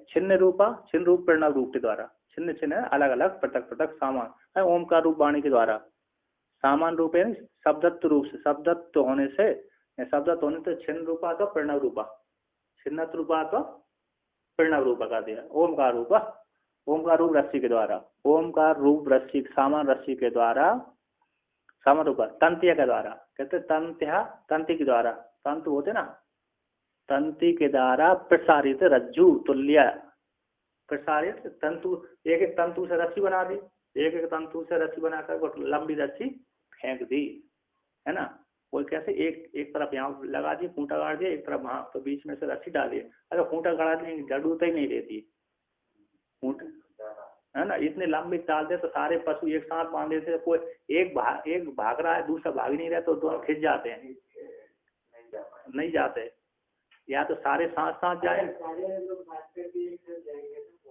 छिन्न रूपा, छिन्न रूप प्रणव रूप के द्वारा, छिन्न छिन्न अलग अलग पृथक पृथक सामान है ओमकार रूप वाणी के द्वारा, सामान रूप है शब्दत्व रूप से, शब्दत्व होने से, शब्दत्व होने से छिन्न रूपा तो प्रणव रूपा, छिन्नत रूपा तो प्रणव रूपा का दिया, ओमकार रूपा, ओमकार रूप रस्सी के द्वारा, ओमकार रूप रस्सी सामान रस्सी के द्वारा, सामान रूपा तंत्य के द्वारा, कहते तंत्या तंति के द्वारा, तंतु होते ना, तंति के द्वारा प्रसारित रज्जु तुल्य, प्रसारित तंतु, एक एक तंतु से रस्सी बना दी, एक एक तंतु से रस्सी बनाकर लंबी रस्सी फेंक दी, है ना, वो कैसे एक तरफ यहाँ लगा दी, खूंटा गाड़ दिया, एक तरफ वहां तो बीच में से रस्सी डाल दी, अगर खूंटा गाड़ा दी जरूरत ही नहीं रहती, खूंटा है ना, इतने लंबी डाल दे तो सारे पशु एक साथ बांध देते, कोई एक भाग रहा है दूसरा भाग नहीं रहा तो दोनों खिंच जाते हैं, नहीं जाते, या तो सारे साथ साथ जाए,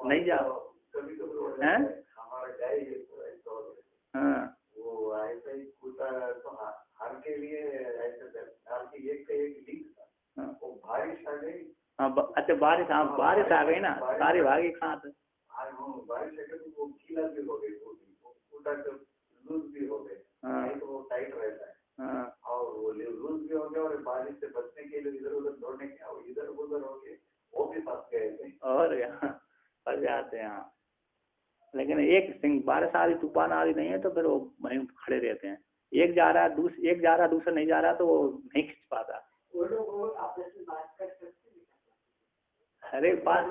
नहीं जाओ हैं, हाँ वो ऐसा ही कूदा तो हर के लिए ऐसे एक लीक था, वो बारिश आ गई, हाँ अच्छा बारिश, हाँ बारिश आ गई ना, सारे भाग एक साथ, बारिश आ गई तो वो गीला भी हो गई, वो कूदा तो लूज भी हो गए, नहीं तो वो टाइट रहता है, और वो लूज भी हो गया, और बारिश से बचने के लिए इधर उधर दौड़ने के इधर उधर हो गए, वो भी फंस गए थे, और फंस जाते हैं। लेकिन एक बारिश आ रही तूफान आ रही नहीं है तो फिर वो वहीं खड़े रहते हैं, एक जा रहा है दूसरा नहीं जा रहा तो वो नहीं खींच पाता। वो लोग आपस में बात कर सकते हैं, अरे बात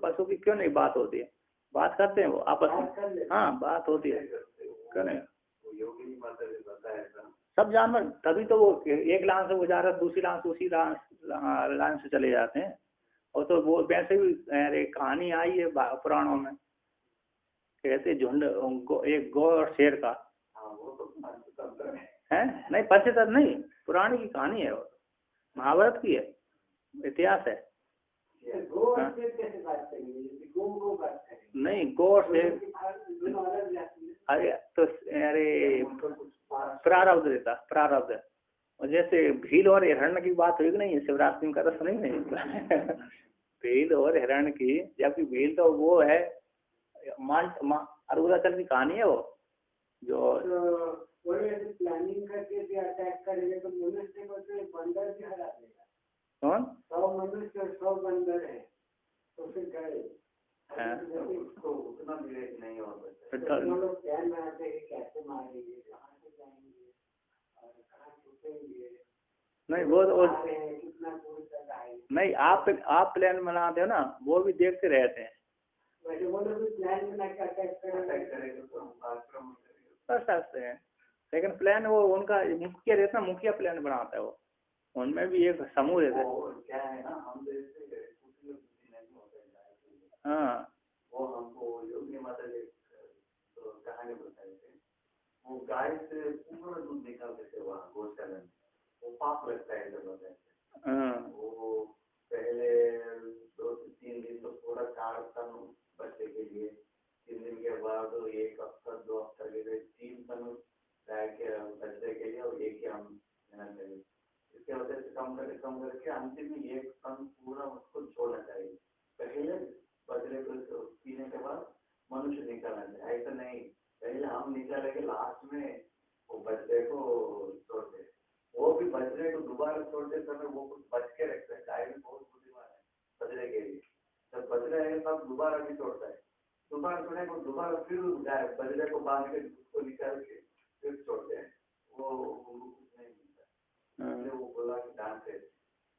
पशु की क्यों नहीं बात होती है, बात करते हैं वो आपस में, हाँ बात होती है, क्यों नहीं, योगी माता ने बताया था, सब जानवर, तभी तो वो एक लाइन से वो जा रहा है दूसरी लाइन से उसी लाइन से चले जाते हैं, और तो वो वैसे भी अरे कहानी आई है पुराणों में, कहते झुंड एक गौ और शेर का, वो तो पंचतंत्र है नहीं, पंचतंत्र नहीं, पुरानी की कहानी है, वो महाभारत की है, इतिहास है, नहीं गौ और शेर, अरे तो अरे प्रारब्ध देता, प्रारब्ध, और जैसे भील और हिरण्य की बात हुई कि नहीं, शिवरात्रि का तो सुनी नहीं भील और हिरण्य की, जबकि भील तो वो है अरुणाचल की कहानी है, वो जो प्लानिंग करके भी अटैक करेंगे तो मनुष्य को तो बंदर भी हरा देगा, कौन 100 मनुष्य और 100 बंदर है तो फिर गए, उसको उतना विवेक नहीं होता, लोग प्लान बनाते हैं कैसे मारेंगे, कहाँ से जाएंगे और कहाँ छुपेंगे, नहीं वो कितना दूर तक आएंगे, नहीं आप प्लान बनाते हो ना, वो भी देखते रहते हैं, वैसे वो लोग प्लान बना के अटैक करेंगे तो आक्रमण कर सकते हैं, लेकिन प्लान वो उनका मुखिया रहता है, मुखिया प्लान बनाता है, वो उनमें भी एक समूह रहता है, क्या है ना, हम जैसे नहीं होते, हाँ वो हमको योगी माता जी तो कहानी बताई थी, वो गाय से पूरा दूध निकालते थे वहाँ गौशाला में, वो पाप लगता है जब बताते, वो पहले 2 से 3 दिन तो थोड़ा 4 टन बच्चे के लिए, 3 दिन के बाद 1 हफ्ता 2 हफ्ता के लिए 3 टन गाय के बच्चे के लिए, और 1 ही हम देना चाहिए, इसके वजह से कम करके अंतिम में 1 टन पूरा उसको छोड़ना चाहिए, पहले बछड़े को पीने के बाद मनुष्य निकाला जाए, ऐसा नहीं, पहले हम निकालेंगे, लास्ट में वो बछड़े को छोड़ते, वो भी बछड़े को दोबारा छोड़ते समय वो कुछ बच के रखते हैं। गाय भी बहुत बुद्धिमान है बछड़े के लिए, जब बछड़े है तब दोबारा भी छोड़ता है, दोबारा छोड़ने को दोबारा फिर गाय बछड़े को बांध के उसको निकाल के फिर छोड़ते हैं, वो उनको कुछ नहीं मिलता। इसलिए वो बोला कि डांटे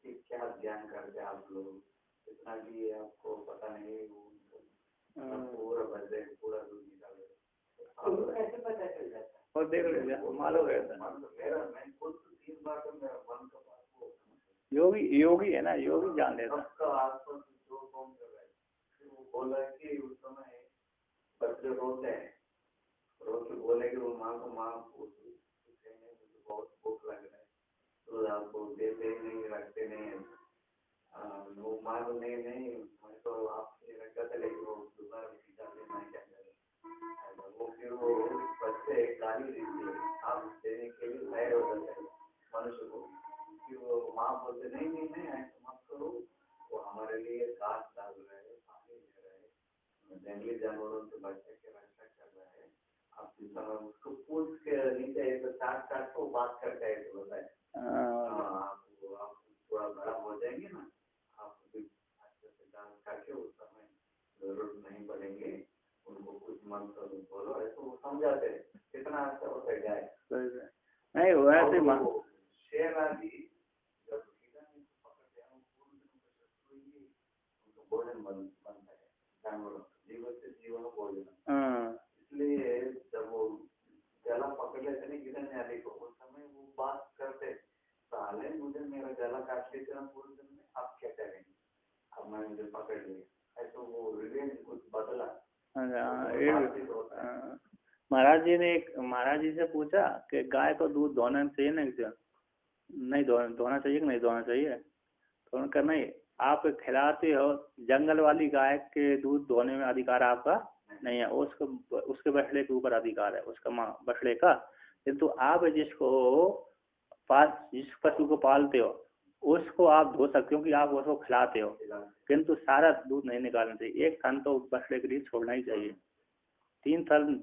कि क्या ध्यान करते आप लोग, इतना भी आपको पता नहीं, पूरा बछड़े पूरा दूध निकाल कैसे पता चल जाता है और देख लीजिए मालूम रहता है। मेरा मैं खुद 3 बार तो मेरा मन का योगी योगी है ना, योगी जान लेता सबका आसपास जो कौन कर रहा है, वो बोला कि उस समय बच्चे रोते हैं, रो के बोले कि वो माँ को माँ मुझे बहुत भूख लग रहा है, तो आपको देते नहीं, रखते नहीं है। वो माँ को नहीं मैं तो आपके रखा था, लेकिन वो दोबारा सीधा लेना क्या करे, वो फिर वो बच्चे गाली देती है, आप देने के लिए तैयार हो जाते हैं मनुष्य को, फिर वो माँ बोलते नहीं नहीं नहीं ऐसा मत करो, वो हमारे लिए घास डाल रहे हैं, पानी दे रहे हैं, जंगली जानवरों से बच्चे की रक्षा कर रहे हैं, आप जिस समय उसको पूछ के नीचे तो चाट चाट को बात करते हैं, तो बताए आप थोड़ा बड़ा हो जाएंगे ना, आप भी अच्छे से डांस करके उस समय जरूरत नहीं पड़ेंगे, उनको कुछ मन तो बोलो, ऐसे वो समझाते हैं, कितना अच्छा होता है गाय नहीं वो ऐसे शेर आदि जब पकड़ दिया उनको भोजन बनता है, जानवरों जीवन से जीवन भोजन, इसलिए जब वो गला पकड़ लेते नहीं गिरने आदि को, उस समय वो बात करते साले मुझे मेरा गला काट लेते हैं पूरे दिन में, आप क्या करेंगे, अब मैं मुझे पकड़ लिया, ऐसे वो रिवेंज कुछ बदला। महाराज जी से पूछा कि गाय को दूध धोना चाहिए नहीं धोना चाहिए कि नहीं धोना चाहिए, तो उन्होंने कहा नहीं, आप खिलाते हो, जंगल वाली गाय के दूध धोने में अधिकार आपका नहीं है, उसके बछड़े के ऊपर अधिकार है, उसका माँ बछड़े का, किंतु आप जिस पशु को पालते हो उसको आप धो सकते हो, क्योंकि आप उसको खिलाते हो, किंतु सारा दूध नहीं निकालना चाहिए, एक थन तो बछड़े के लिए छोड़ना ही चाहिए, 3 थन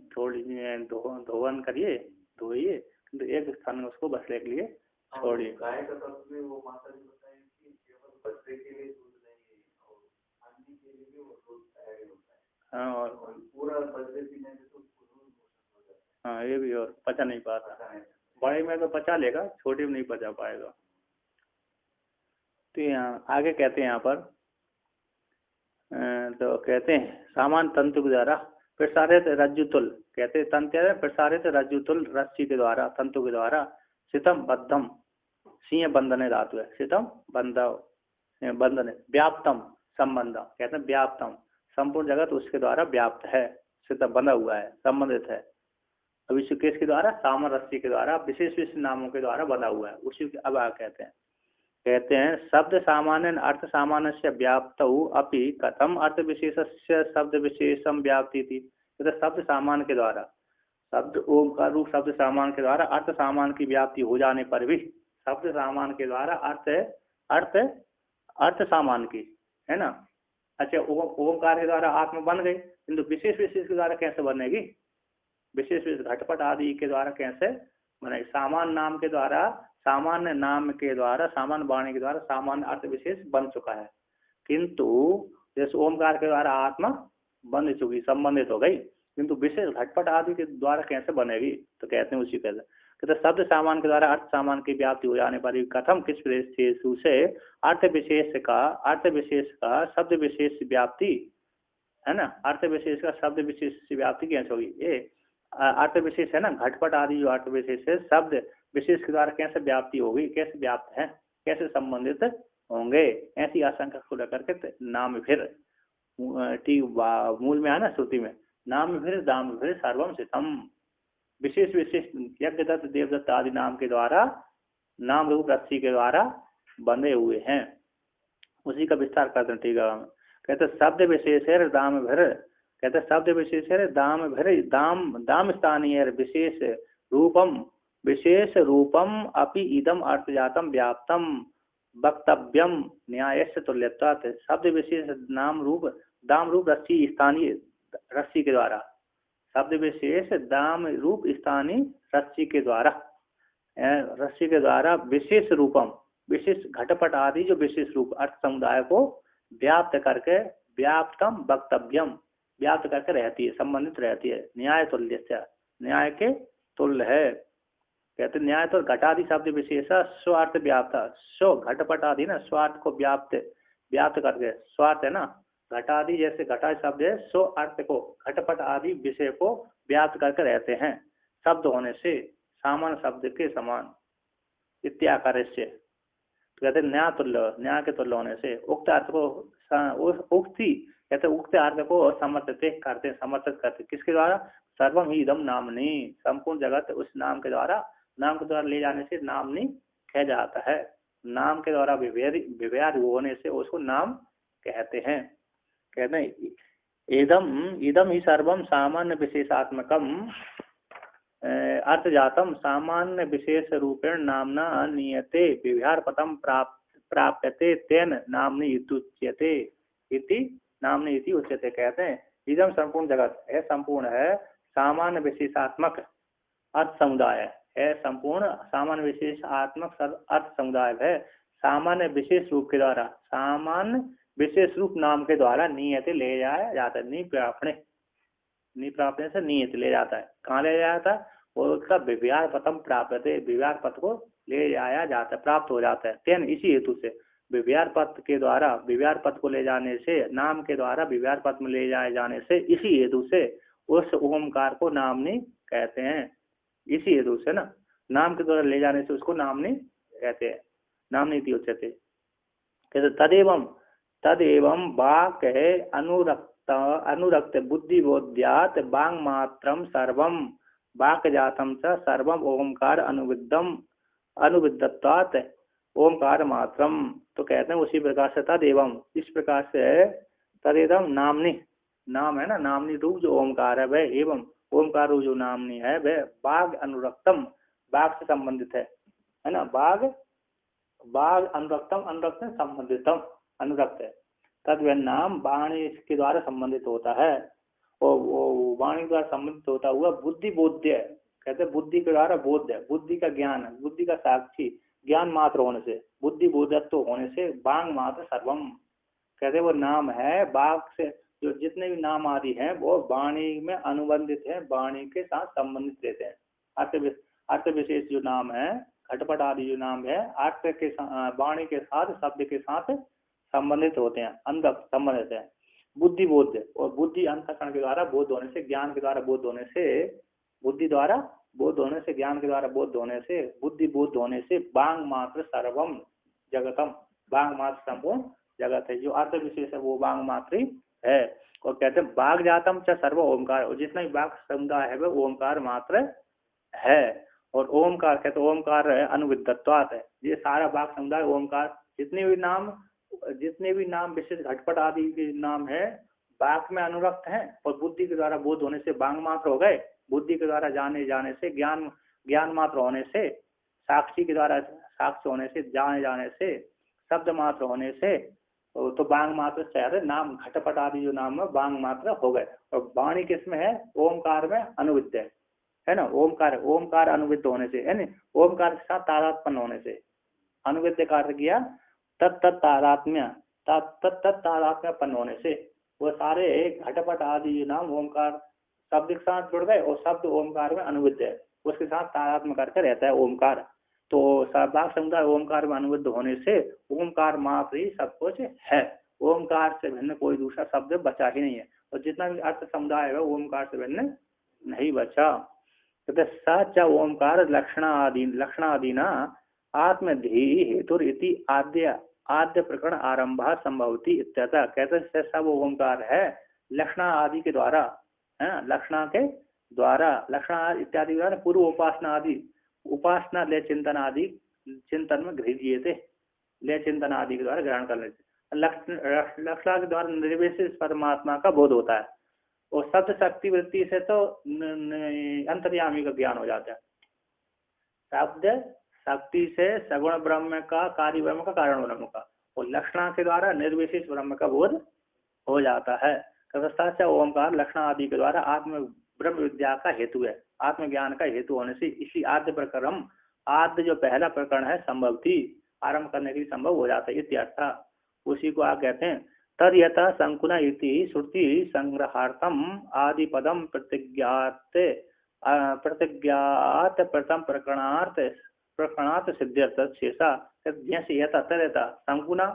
धोवन करिए धोइए, किंतु एक थन उसको बछड़े के लिए छोड़िए। गाय का तत्व वो माता जी बताएं कि केवल बछड़े के लिए दूध नहीं और अन्य के लिए भी वो दूध तैयार होता है। हाँ, और पूरा बछड़े पीने से तो हो जाता है। हाँ ये भी, और पचा नहीं पाता, बड़े में तो पचा लेगा, छोटे में नहीं पचा पाएगा। तो यहाँ आगे कहते हैं, यहाँ पर तो कहते हैं सामान तंतु के द्वारा प्रसारित रज्जुतुल, कहते हैं तंत्र प्रसारित रज्जुतुल रस्सी के द्वारा, तंतु के द्वारा, सितम बद्धम, सिंह बंधने धातु है, सितम बंधन, व्याप्तम संबंध, कहते हैं व्याप्तम, संपूर्ण जगत उसके द्वारा व्याप्त है, सितम बंधा हुआ है, संबंधित है, अब इसी किसके द्वारा, सामन रस्सी के द्वारा, विशेष विशेष नामों के द्वारा बंधा हुआ है, उसी के अब कहते हैं शब्द सामान्य अर्थ सामान्य से व्याप्त अपि कथम अर्थ विशेष शब्द विशेषम व्याप्ति थी, तो शब्द सामान्य के द्वारा, शब्द ओम का रूप शब्द सामान्य के द्वारा अर्थ सामान्य की व्याप्ति हो जाने पर भी, शब्द सामान्य के द्वारा अर्थ सामान्य की है ना। अच्छा, ओमकार के द्वारा आत्मा बन गई, किंतु विशेष विशेष के द्वारा कैसे बनेगी, विशेष विशेष घटपट आदि के द्वारा कैसे बनेगी, सामान्य नाम के द्वारा, सामान्य नाम के द्वारा, सामान्य वाणी के द्वारा सामान्य अर्थ विशेष बन चुका है, किंतु जैसे ओमकार के द्वारा आत्मा बन चुकी, संबंधित हो गई, किंतु विशेष घटपट आदि के द्वारा कैसे बनेगी, तो कहते हैं उसी कहते शब्द सामान्य के द्वारा अर्थ सामान्य की व्याप्ति हो जाने पर कथम किस विशेष से अर्थ विशेष का शब्द विशेष व्याप्ति है ना, अर्थ विशेष का शब्द विशेष व्याप्ति कैसे होगी, ये अर्थ विशेष है ना, घटपट आदि जो अर्थ विशेष है शब्द विशेष के द्वारा कैसे व्याप्ति होगी, कैसे व्याप्त है, कैसे संबंधित होंगे, ऐसी आशंका को लेकर के नाम फिर मूल में है ना, श्रुति में नाम फिर दाम फिर सर्वम सितम, विशेष विशेष यज्ञ दत्त देवदत्त आदि नाम के द्वारा, नाम रूप रस्सी के द्वारा बंधे हुए हैं, उसी का विस्तार करते हैं। ठीक है, कहते शब्द विशेष है दाम भर, कहते शब्द विशेष है दाम भर, दाम स्थानीय विशेष रूपम अपि इदम अर्थजातम व्याप्तम वक्तव्यम न्यायस्य तुल्यत्वात्, शब्द विशेष नाम रूप दाम रूप रस्सी स्थानीय रस्सी के द्वारा, शब्द विशेष दाम रूप स्थानीय रस्सी के द्वारा, रस्सी के द्वारा विशेष रूपम, विशेष घटपट आदि जो विशेष रूप अर्थ समुदाय को व्याप्त करके, व्याप्तम वक्तव्यम, व्याप्त करके रहती है, संबंधित रहती है। न्याय तुल्य, न्याय के तुल्य है। कहते न्याय तो घटादि शब्द विशेष स्वार्थ व्याप्त, स्व घटपट आदि ना स्वार्थ को व्याप्त, व्याप्त करके, स्वार्थ है ना, घटादि जैसे घटा शब्द है, स्व अर्थ को घटपट आदि विषय को व्याप्त करके रहते हैं शब्द होने से, सामान्य शब्द के समान इत्याकार से। तो कहते न्याय तुल्य, न्याय के तुल्य होने से। उक्त अर्थ को उक्ति कहते उक्त अर्थ को समर्थित करते, समर्थित करते किसके द्वारा? सर्वम ही इदम नामनी, संपूर्ण जगत उस नाम के द्वारा, नाम के द्वारा ले जाने से नामनी कह जाता है। नाम के द्वारा विव्यार होने से उसको नाम कहते हैं। कहते हैं इदम इदम ही सर्वम सामान्य विशेषात्मकम अर्थ जातम सामान्य विशेष रूपेण नामना नियते व्यवहार पदम प्राप्यते तेन नामनी इत्युच्यते, इति नामनी इति उच्यते। कहते हैं इदम संपूर्ण जगत है, संपूर्ण है, सामान्य विशेषात्मक अर्थ समुदाय है, संपूर्ण सामान्य विशेषात्मक अर्थ समुदाय है, सामान्य विशेष रूप के द्वारा, सामान्य विशेष रूप नाम के द्वारा नियते ले जाया जाता है। नी प्राप्त से नियत ले जाता है। कहाँ ले जाता है? और उसका विव्यार पथम प्राप्त है, विव्यार पथ को ले जाया जाता है, प्राप्त हो जाता है। तेन इसी हेतु से विव्यार पथ के द्वारा, विव्यार पथ को ले जाने से, नाम के द्वारा विव्यार पथ में ले जाए जाने से, इसी हेतु से उस ओमकार को नामनी कहते हैं। इसी हेतु से ना, नाम के द्वारा ले जाने से उसको नामनी कहते हैं, नामनी इति उच्यते। कहते तदेवं वाक् अनुरक्त बुद्धिबोध्यात् बांग मात्रम सर्वम वाक् जातम च सर्वम ओमकार अनुविद्धत्वात् ओमकार मात्रम। तो कहते हैं उसी प्रकार से तदेवं, इस प्रकार से तदेवं नामनी, नाम है ना, नामनी रूप जो ओमकार है वह, एवं ओमकार रूप जो नामनी है वह बाघ अनुरक्तम, बाघ से संबंधित है ना, बाघ अनुरक्तम, अनुरक्त संबंधितम, अनुरक्त है। तद वह नाम वाणी के द्वारा संबंधित होता है, और वो वाणी के द्वारा संबंधित होता हुआ बुद्धि बोध्य, कहते हैं बुद्धि के द्वारा बोध्य, बुद्धि का ज्ञान, बुद्धि का साक्षी ज्ञान मात्र होने से, बुद्धि बोधत्व होने से, बांग मात्र सर्वम, कहते वो नाम है, बाघ से जो जितने भी नाम आदि हैं वो वाणी में अनुबंधित है, वाणी के साथ संबंधित रहते हैं। अर्थ विशेष जो नाम है, घटपट आदि जो नाम है, अर्थ के वाणी के साथ, शब्द के साथ संबंधित होते हैं, अंदर संबंधित है। बुद्धि बोध, और बुद्धि अंतःकरण के द्वारा बोध होने से, ज्ञान के द्वारा बोध होने से, बुद्धि द्वारा बोध होने से, ज्ञान के द्वारा बोध होने से, बुद्धि बोध होने से, बांग मात्र सर्वम जगतम, बांग मात्र संपूर्ण जगत है। जो अर्थ विशेष है वो बांग मात्र ही है। और कहते हैं बाघ जातम च सर्व ओमकार, और जितना भी बाघ समुदाय है वह ओमकार मात्र है। और ओमकार कहते ओमकार अनुविद्धत्वात् है, ये सारा बाघ समुदाय ओमकार, जितने भी नाम विशेष घटपट आदि के नाम है बाघ में अनुरक्त हैं, और बुद्धि के द्वारा बोध होने से बांग मात्र हो गए, बुद्धि के द्वारा जाने जाने से, ज्ञान मात्र होने से, साक्षी के द्वारा साक्ष्य होने से, जाने जाने से, शब्द मात्र होने से, तो बांग मात्र से नाम घटपट आदि जो नाम है बांग मात्र हो गए। और वाणी किसमें है? ओमकार में अनुविद्ध है ना, ओमकार अनुविद्ध होने से, है ना, ओमकार के साथ तादात्म्य होने से, अनुविद्ध कार्य किया तादात्म्य तादात्म्यपन्न होने से, वो सारे घटपट आदि नाम ओमकार शब्द के साथ जुड़ गए, और शब्द ओमकार में अनुविद्ध है, उसके साथ तादात्म्य करके रहता है ओमकार। तो बाघ समुदाय ओमकार में अनुविद्ध होने से ओमकार मात्र ही सब कुछ है, ओमकार से भिन्न कोई दूसरा शब्द बचा ही नहीं है, और जितना भी अर्थ समुदाय है ओमकार से भिन्न नहीं बचा। तो सच ओमकार लक्षणादीना आत्मधि हेतु इति आद्य प्रकरण आरंभ संभवती इत्यतः। कहते सब ओमकार है लक्षणा आदि के द्वारा, है ना, लक्षणा के द्वारा, लक्षणा इत्यादि द्वारा, पूर्व उपासना आदि, उपासना ले चिंतन आदि, चिंतन में गृह्य थे, ले चिंतन आदि के द्वारा ग्रहण कर लेते। लक्षणा के द्वारा निर्विशेष परमात्मा का बोध होता है, और शब्द शक्ति वृत्ति से तो अंतर्यामी का ज्ञान हो जाता है। शब्द शक्ति से सगुण ब्रह्म का, कार्य ब्रह्म का, कारण ब्रह्म का, और लक्षणा के द्वारा निर्विशेष ब्रह्म का बोध हो जाता है। ततस्ताच्च ओमकार लक्षण आदि के द्वारा आत्म ब्रह्म विद्या का हेतु है, आत्मज्ञान का हेतु होने से इसी आद्य प्रकरण, आद्य जो पहला प्रकरण है संभव थी, आरंभ करने के लिए संभव हो जाता है इत्यर्थ। उसी को आप कहते हैं तद यथा संकुना इति श्रुति संग्रहार्थम आदि पदम प्रतिज्ञात प्रथम प्रकरणार्थ सिद्ध्यर्थ शेषा। जैसे यथा तद संकुना,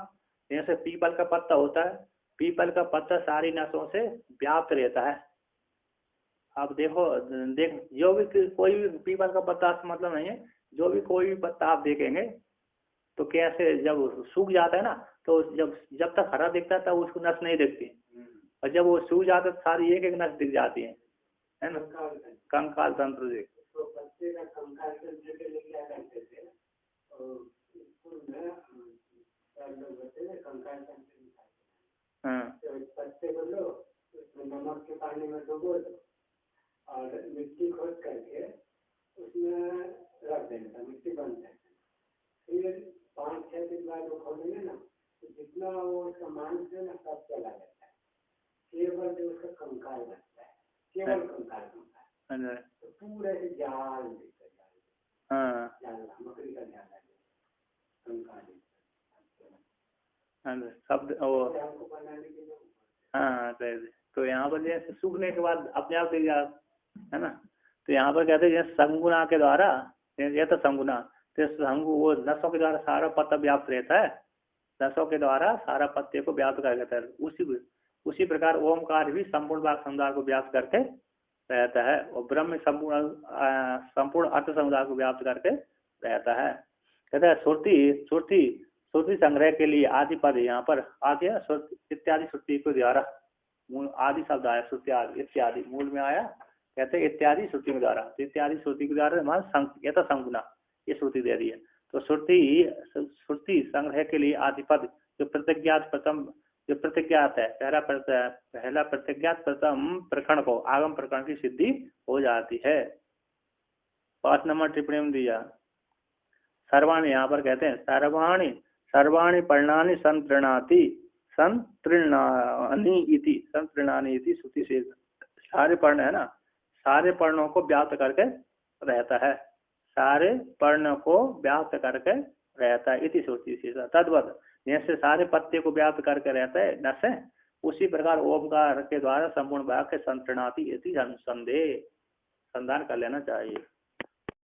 जैसे पीपल का पत्ता होता है, पीपल का पत्ता सारी नसों से व्याप्त रहता है। आप देखो जो भी कोई भी पीपल का पत्ता मतलब नहीं है, जो भी कोई भी पत्ता आप देखेंगे तो कैसे जब सूख जाता है ना, तो जब तक हरा दिखता है तब उसको नस नहीं दिखती, और जब वो सूख जाता है तो सारी एक एक नस दिख जाती है ना, कंकाल तंत्र से। तो बच्चे का कंकाल तंत्र के लिए क्या करते थे, स्कूल में लोग बच्चे कंकाल तंत्र निकालते हैं, तो बच्चे को लो उसमें नमक के पानी में डुबो दो और मिट्टी खोद करके उसमें रख देना, मिट्टी बन जाएगी। फिर 5-6 दिन बाद वो खोलेंगे ना, तो जितना वो उसका मांस है ना सब चला जाता है, केवल जो उसका कंकाल बचता है, केवल कंकाल तो पूरे से जाल मकड़ी का जाल है कंकाल शब्द बनाने के लिए। हाँ तो यहाँ पर जैसे सूखने के बाद अपने आप दिख जाता है ना, तो यहाँ पर कहते हैं जैसे संगुना के द्वारा, यह तो संगुना, तो संगु वो नसों के द्वारा सारा पत्ता व्याप्त रहता है, नसों के द्वारा सारा पत्ते को व्याप्त कर देता है। उसी प्रकार ओमकार भी संपूर्ण वाक समुदाय को व्याप्त करके रहता है, और ब्रह्म संपूर्ण अर्थ समुदाय को व्याप्त करके रहता है। कहते हैं श्रुति संग्रह के लिए आदि पद यहाँ पर आदि इत्यादि श्रुति के द्वारा, मूल आदि शब्द आया, श्रुति आदि इत्यादि मूल में आया, कहते हैं इत्यादि श्रुति के द्वारा, तो इत्यादि श्रुति के द्वारा हमारा यथा संगुना ये श्रुति दे रही है। तो श्रुति संग्रह के लिए आदि पद जो प्रतिज्ञात प्रथम, जो प्रतिज्ञात है पहला प्रतिज्ञात प्रथम प्रकरण को आगम प्रकरण की सिद्धि हो जाती है। 5 नंबर टिप्पणी में दिया सर्वाणी, यहाँ पर कहते हैं सर्वाणी पर्णानि संतृणाति इति श्रुति से, सारे पर्ण है ना, सारे पर्णों को व्याप्त करके रहता है, सारे पर्ण को व्याप्त करके रहता है इति श्रुति से। तद्वत जैसे सारे पत्ते को व्याप्त करके रहता है नस है, उसी प्रकार ओमकार के द्वारा संपूर्ण वाक्य संतृणाति इति संदेह, संधान कर लेना चाहिए।